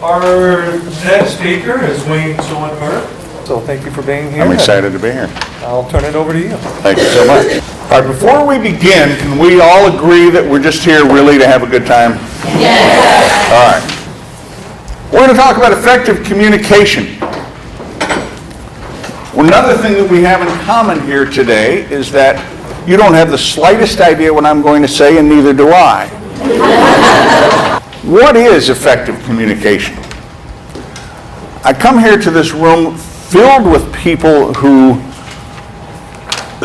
Our next speaker is Wayne Schoeneberg. So thank you for being here. I'm excited to be here. I'll turn it over to you. Thank you so much. All right, before we begin, can we all agree that we're just here really to have a good time? Yes. All right. We're going to talk about effective communication. Well, another thing that we have in common here today is that you don't have the slightest idea what I'm going to say, and neither do I. What is effective communication? I come here to this room filled with people who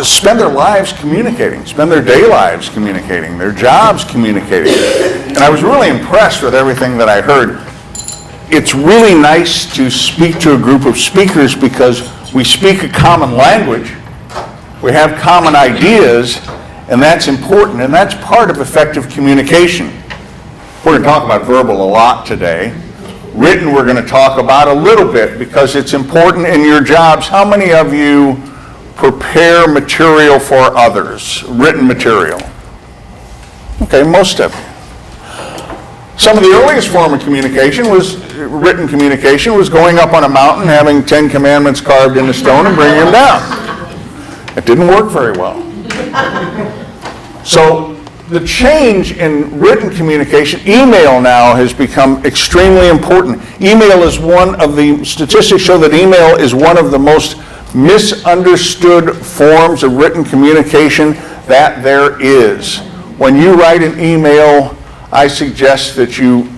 spend their lives communicating, spend their day lives communicating, their jobs communicating. And I was really impressed with everything that I heard. It's really nice to speak to a group of speakers because we speak a common language, we have common ideas, and that's important, and that's part of effective communication. We're going to talk about verbal a lot today. Written, we're going to talk about a little bit because it's important in your jobs. How many of you prepare material for others, written material? Okay, most of you. Some of the earliest form of communication was, written communication, was going up on a mountain, having 10 commandments carved into stone and bringing them down. It didn't work very well. So the change in written communication, email now has become extremely important. Email is one of the, statistics show that email is one of the most misunderstood forms of written communication that there is. When you write an email, I suggest that you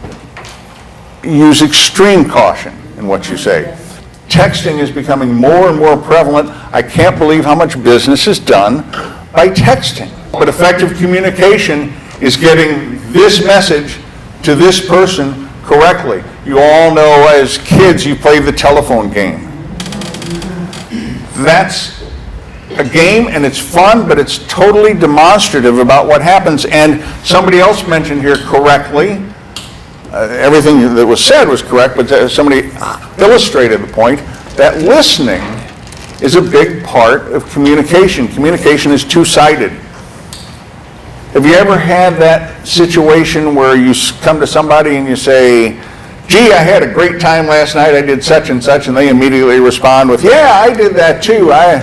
use extreme caution in what you say. Texting is becoming more and more prevalent. I can't believe how much business is done by texting. But effective communication is getting this message to this person correctly. You all know as kids you played the telephone game. That's a game and it's fun, but it's totally demonstrative about what happens. And somebody else mentioned here correctly, everything that was said was correct, but somebody illustrated the point that listening is a big part of communication. Communication is two-sided. Have you ever had that situation where you come to somebody and you say, gee, I had a great time last night, I did such and such, and they immediately respond with, yeah, I did that too. I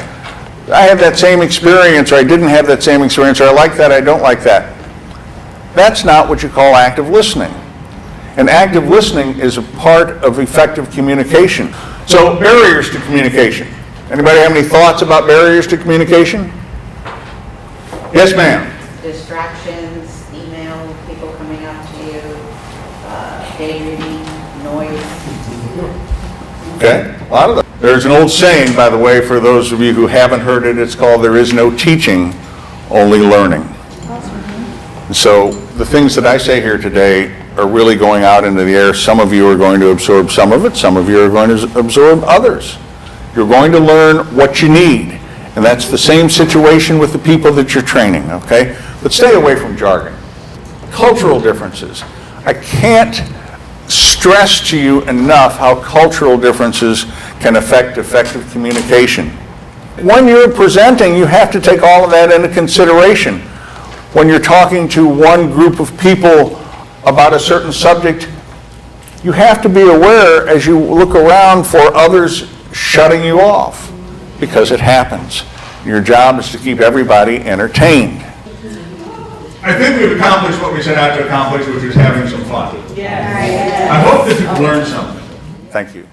had that same experience, or I didn't have that same experience, or I like that, I don't like that. That's not what you call active listening. And active listening is a part of effective communication. So, barriers to communication. Anybody have any thoughts about barriers to communication? Yes, ma'am. Distractions, email, people coming up to you, daydreaming, noise. Okay, a lot of them. There's an old saying, by the way, for those of you who haven't heard it, it's called, there is no teaching, only learning. So the things that I say here today are really going out into the air. Some of you are going to absorb some of it, some of you are going to absorb others. You're going to learn what you need. And that's the same situation with the people that you're training, okay? But stay away from jargon. Cultural differences. I can't stress to you enough how cultural differences can affect effective communication. When you're presenting, you have to take all of that into consideration. When you're talking to one group of people about a certain subject, you have to be aware as you look around for others shutting you off, because it happens. Your job is to keep everybody entertained. I think we've accomplished what we set out to accomplish, which is having some fun. Yes. I hope that you've learned something. Thank you.